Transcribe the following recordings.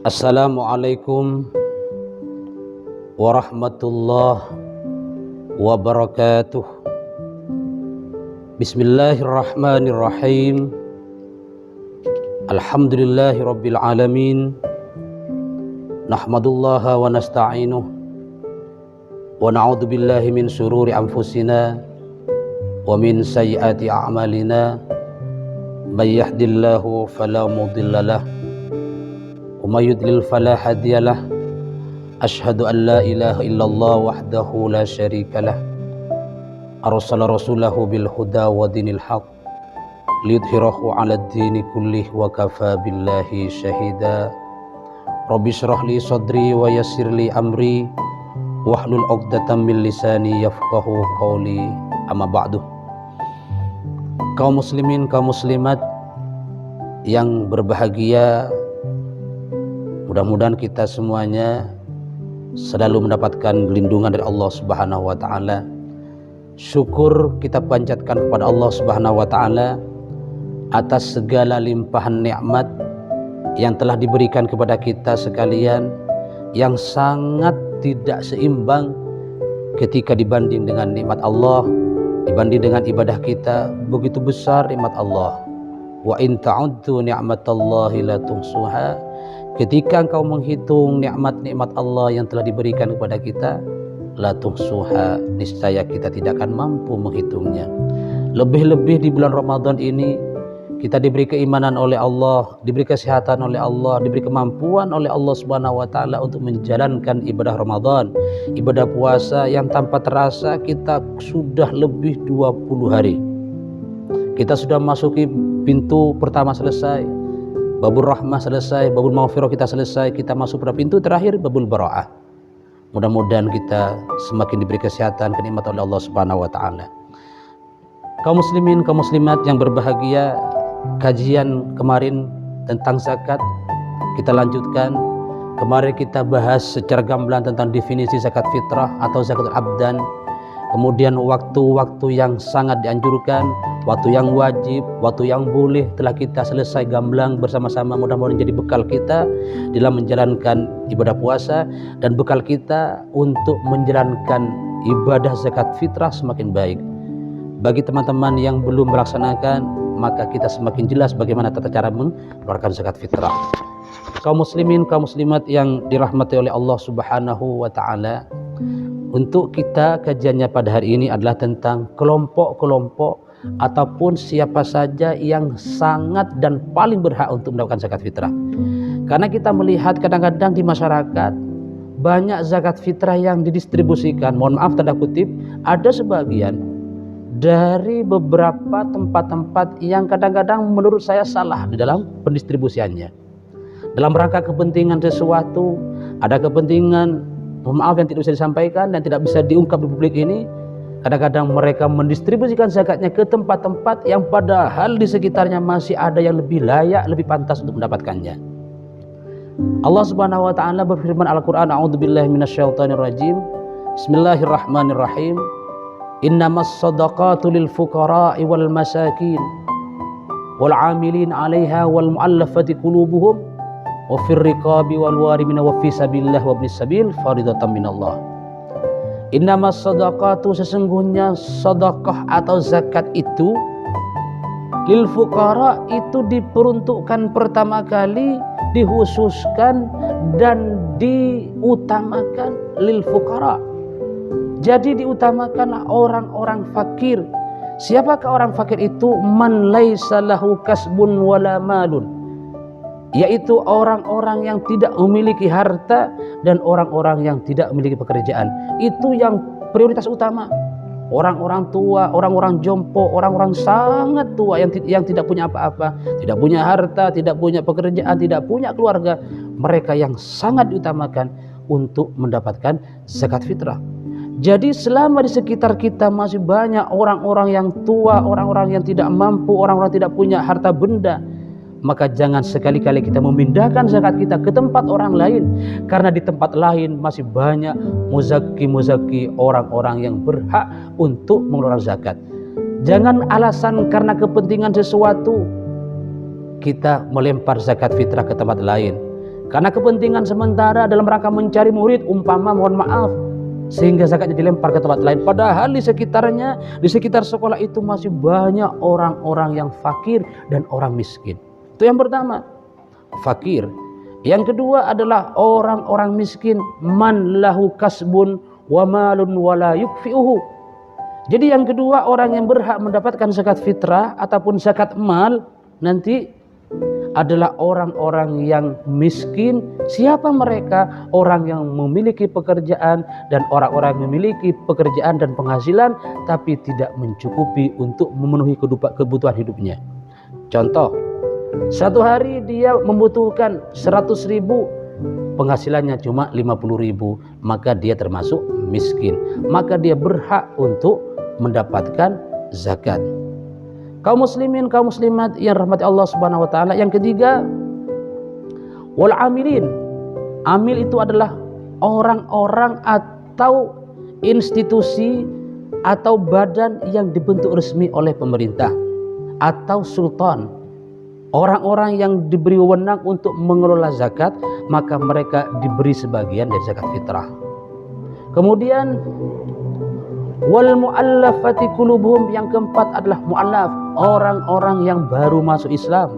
Assalamualaikum warahmatullahi wabarakatuh. Bismillahirrahmanirrahim. Alhamdulillahi rabbil alamin. Nahmadullaha wa nasta'inuh wa na'udzu billahi min syururi anfusina wa min sayyiati a'malina. May yahdihillahu fala mudhillalah wa may yudlil fala hadiyalah. Asyhadu an la ilaha illallah wahdahu la syarikalah. Arsala rasulahu bil huda wa dinil haq liyudhhirahu 'ala ad-dini kullih wa kafa billahi syahida. Rabbi shrah li sadri wa yassir li amri wahlul 'uqdatam min lisani yafqahu qawli. Amma ba'du. Kaum muslimin, kaum muslimat yang berbahagia, mudah-mudahan kita semuanya selalu mendapatkan lindungan dari Allah Subhanahu wa taala. Syukur kita panjatkan kepada Allah Subhanahu wa taala atas segala limpahan nikmat yang telah diberikan kepada kita sekalian, yang sangat tidak seimbang ketika dibanding dengan nikmat Allah, dibanding dengan ibadah kita. Begitu besar nikmat Allah. Wa in ta'uddu ni'matallahi la tuhsuha. Ketika engkau menghitung nikmat-nikmat Allah yang telah diberikan kepada kita, la tuhsuha, niscaya kita tidak akan mampu menghitungnya. Lebih-lebih di bulan Ramadan ini kita diberi keimanan oleh Allah, diberi kesehatan oleh Allah, diberi kemampuan oleh Allah Subhanahu wa taala untuk menjalankan ibadah Ramadan, ibadah puasa yang tanpa terasa kita sudah lebih 20 hari. Kita sudah masuki pintu pertama selesai, babul rahmah selesai, babul maghfirah kita selesai, kita masuk pada pintu terakhir, babul bara'ah. Mudah-mudahan kita semakin diberi kesehatan, kenikmatan oleh Allah Subhanahu wa taala. Kaum muslimin, kaum muslimat yang berbahagia, kajian kemarin tentang zakat kita lanjutkan. Kemarin kita bahas secara gamblang tentang definisi zakat fitrah atau zakatul abdan. Kemudian waktu-waktu yang sangat dianjurkan, waktu yang wajib, waktu yang boleh telah kita selesai gamblang bersama-sama. Mudah-mudahan jadi bekal kita dalam menjalankan ibadah puasa dan bekal kita untuk menjalankan ibadah zakat fitrah semakin baik. Bagi teman-teman yang belum melaksanakan, maka kita semakin jelas bagaimana tata cara mengeluarkan zakat fitrah. Kaum muslimin, kaum muslimat yang dirahmati oleh Allah Subhanahu wa taala, untuk kita kajiannya pada hari ini adalah tentang kelompok-kelompok ataupun siapa saja yang sangat dan paling berhak untuk mendapatkan zakat fitrah. Karena kita melihat kadang-kadang di masyarakat banyak zakat fitrah yang didistribusikan, mohon maaf tanda kutip, ada sebagian dari beberapa tempat-tempat yang kadang-kadang menurut saya salah di dalam pendistribusiannya. Dalam rangka kepentingan sesuatu, ada kepentingan, mohon maaf, yang tidak bisa disampaikan dan tidak bisa diungkap di publik ini. Kadang-kadang mereka mendistribusikan zakatnya ke tempat-tempat yang padahal di sekitarnya masih ada yang lebih layak, lebih pantas untuk mendapatkannya. Allah Subhanahu wa taala berfirman Al-Qur'an, a'udzubillahi minasyaitonirrajim. Bismillahirrahmanirrahim. Innamas shadaqatu lil fuqara'i wal masakin wal 'amilin 'alaiha wal mu'allafati qulubuhum wa fir riqabi wal warimina wa fi sabilillah wa ibnis sabil faridatan minallah. Innamas shadaqatu, sesungguhnya sedekah atau zakat itu lil fuqara, itu diperuntukkan pertama kali, dikhususkan dan diutamakan lil fuqara. Jadi diutamakanlah orang-orang fakir. Siapakah orang fakir itu? Man laisa lahu kasbun wala malun, yaitu orang-orang yang tidak memiliki harta dan orang-orang yang tidak memiliki pekerjaan. Itu yang prioritas utama. Orang-orang tua, orang-orang jompo, orang-orang sangat tua yang tidak punya apa-apa, tidak punya harta, tidak punya pekerjaan, tidak punya keluarga. Mereka yang sangat diutamakan untuk mendapatkan zakat fitrah. Jadi selama di sekitar kita masih banyak orang-orang yang tua, orang-orang yang tidak mampu, orang-orang tidak punya harta benda, maka jangan sekali-kali kita memindahkan zakat kita ke tempat orang lain, karena di tempat lain masih banyak muzaki orang-orang yang berhak untuk mengeluarkan zakat. Jangan alasan karena kepentingan sesuatu kita melempar zakat fitrah ke tempat lain. karena kepentingan sementara dalam rangka mencari murid, umpama mohon maaf, sehingga zakatnya dilempar ke tempat lain. Padahal di sekitarnya, di sekitar sekolah itu masih banyak orang-orang yang fakir dan orang miskin. Itu yang pertama, fakir. Yang kedua adalah orang-orang miskin, man lahu kasbun wa malun wala yukfi'uhu. Jadi yang kedua, orang yang berhak mendapatkan zakat fitrah ataupun zakat mal nanti adalah orang-orang yang miskin. Siapa mereka? Orang yang memiliki pekerjaan dan orang-orang yang memiliki pekerjaan dan penghasilan tapi tidak mencukupi untuk memenuhi kebutuhan hidupnya. Contoh, satu hari dia membutuhkan 100.000, penghasilannya cuma 50.000, maka dia termasuk miskin. Maka dia berhak untuk mendapatkan zakat. Kaum muslimin, kaum muslimat yang rahmati Allah Subhanahu wa taala. Yang ketiga, wal amilin. Amil itu adalah orang-orang atau institusi atau badan yang dibentuk resmi oleh pemerintah atau sultan. Orang-orang yang diberi wewenang untuk mengelola zakat, maka mereka diberi sebagian dari zakat fitrah. Kemudian wal mu'allafati qulubuhum, yang keempat adalah mu'allaf, orang-orang yang baru masuk Islam,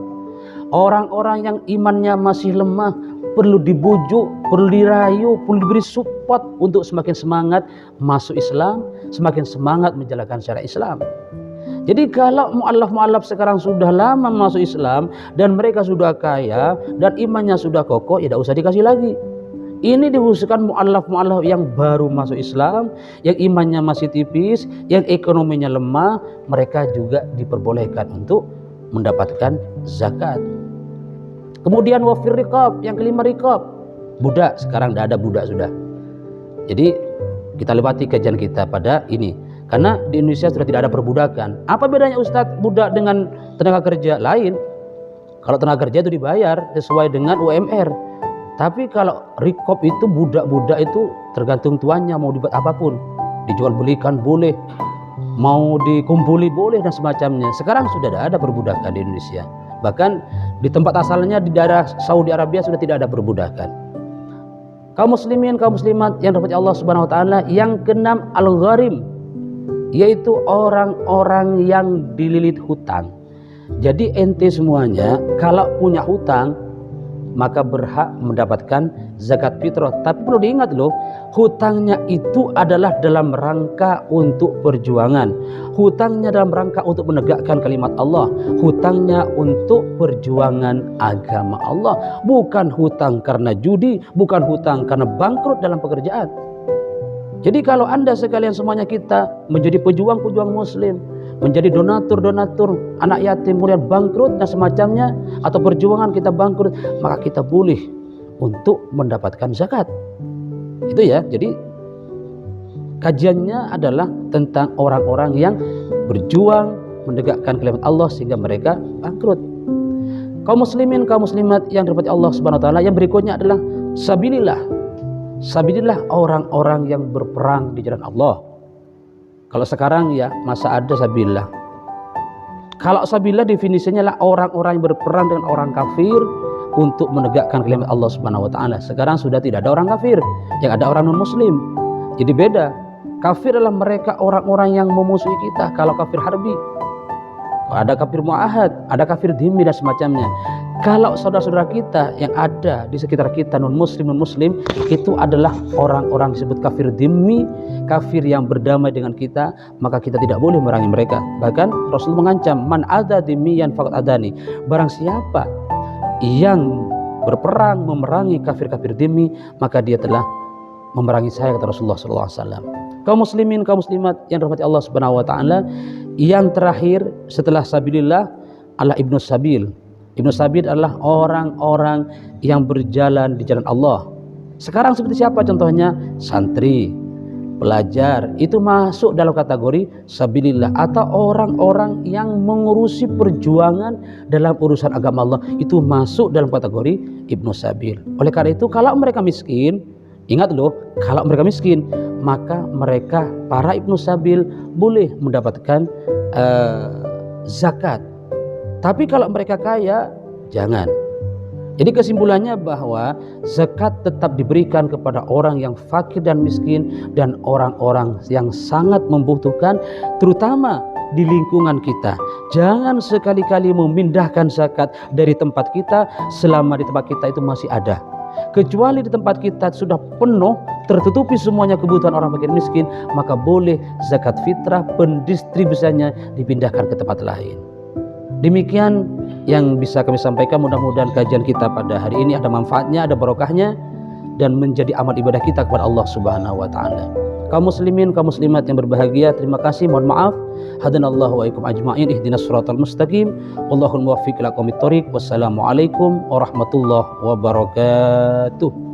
orang-orang yang imannya masih lemah, perlu dibujuk, perlu dirayu, perlu diberi support untuk semakin semangat masuk Islam, semakin semangat menjalankan syariat Islam. Jadi kalau mu'allaf sekarang sudah lama masuk Islam dan mereka sudah kaya dan imannya sudah kokoh, ya tidak usah dikasih lagi. Ini dihususkan mu'allaf yang baru masuk Islam, yang imannya masih tipis, yang ekonominya lemah, mereka juga diperbolehkan untuk mendapatkan zakat. Kemudian wafir riqab, yang kelima riqab, budak. Sekarang tidak ada budak sudah. Jadi kita lewati kajian kita pada ini, karena di Indonesia sudah tidak ada perbudakan. Apa bedanya Ustadz budak dengan tenaga kerja lain? Kalau tenaga kerja itu dibayar sesuai dengan UMR. Tapi kalau rikop itu budak-budak itu tergantung tuannya, mau dibuat apapun, dijual belikan boleh, mau dikumpuli boleh dan semacamnya. Sekarang sudah ada perbudakan di Indonesia. Bahkan di tempat asalnya di daerah Saudi Arabia sudah tidak ada perbudakan. Kaum muslimin, kaum muslimat yang dirahmati Allah Subhanahu wa taala, yang keenam al-gharim, yaitu orang-orang yang dililit hutang. Jadi ente semuanya kalau punya hutang maka berhak mendapatkan zakat fitrah. Tapi perlu diingat loh, hutangnya itu adalah dalam rangka untuk perjuangan. Hutangnya dalam rangka untuk menegakkan kalimat Allah. Hutangnya untuk perjuangan agama Allah. Bukan hutang karena judi, bukan hutang karena bangkrut dalam pekerjaan. Jadi kalau Anda sekalian semuanya kita menjadi pejuang-pejuang muslim, menjadi donatur-donatur anak yatim kemudian bangkrut dan semacamnya, atau perjuangan kita bangkrut, maka kita boleh untuk mendapatkan zakat. Itu ya. Jadi kajiannya adalah tentang orang-orang yang berjuang menegakkan kalimat Allah sehingga mereka bangkrut. Kaum muslimin, kaum muslimat yang dirahmati Allah Subhanahu wa taala, yang berikutnya adalah sabilillah. Sabilillah, orang-orang yang berperang di jalan Allah. Kalau sekarang ya masa ada sabilillah. Kalau sabilillah definisinya adalah orang-orang yang berperang dengan orang kafir untuk menegakkan kalimat Allah Subhanahu wa taala. Sekarang sudah tidak ada orang kafir, yang ada orang non muslim. Jadi beda. Kafir adalah mereka orang-orang yang memusuhi kita. Kalau kafir harbi, ada kafir mu'ahad, ada kafir dhimmi dan semacamnya. Kalau saudara-saudara kita yang ada di sekitar kita non muslim itu adalah orang-orang disebut kafir dhimmi, kafir yang berdamai dengan kita, maka kita tidak boleh memerangi mereka. Bahkan Rasul mengancam, man ada dhimmiyan faqad adani, barang siapa yang berperang memerangi kafir-kafir dhimmi, maka dia telah memerangi saya, kata Rasulullah SAW. Kaum muslimin, kaum muslimat yang dirahmati Allah Subhanahu wa taala, yang terakhir setelah sabilillah adalah ibnu sabil. Ibnu sabil adalah orang-orang yang berjalan di jalan Allah. Sekarang seperti siapa contohnya? Santri, pelajar, itu masuk dalam kategori sabilillah, atau orang-orang yang mengurusi perjuangan dalam urusan agama Allah, itu masuk dalam kategori ibnu sabil. Oleh karena itu kalau mereka miskin, ingat loh, kalau mereka miskin, maka mereka para ibnu sabil boleh mendapatkan zakat. Tapi kalau mereka kaya, jangan. Jadi kesimpulannya bahwa zakat tetap diberikan kepada orang yang fakir dan miskin dan orang-orang yang sangat membutuhkan, terutama di lingkungan kita. Jangan sekali-kali memindahkan zakat dari tempat kita selama di tempat kita itu masih ada. Kecuali di tempat kita sudah penuh, tertutupi semuanya kebutuhan orang fakir miskin, maka boleh zakat fitrah pendistribusiannya dipindahkan ke tempat lain. Demikian yang bisa kami sampaikan. Mudah-mudahan kajian kita pada hari ini ada manfaatnya, ada barokahnya, dan menjadi amal ibadah kita kepada Allah Subhanahu wa taala. Kaum muslimin, kaum muslimat yang berbahagia, terima kasih, mohon maaf. Hadanallahu wa iyyakum ajma'in, ihdinas siratal mustaqim, wallahul muwaffiq ila aqwamit thoriq. Wassalamualaikum warahmatullahi wabarakatuh.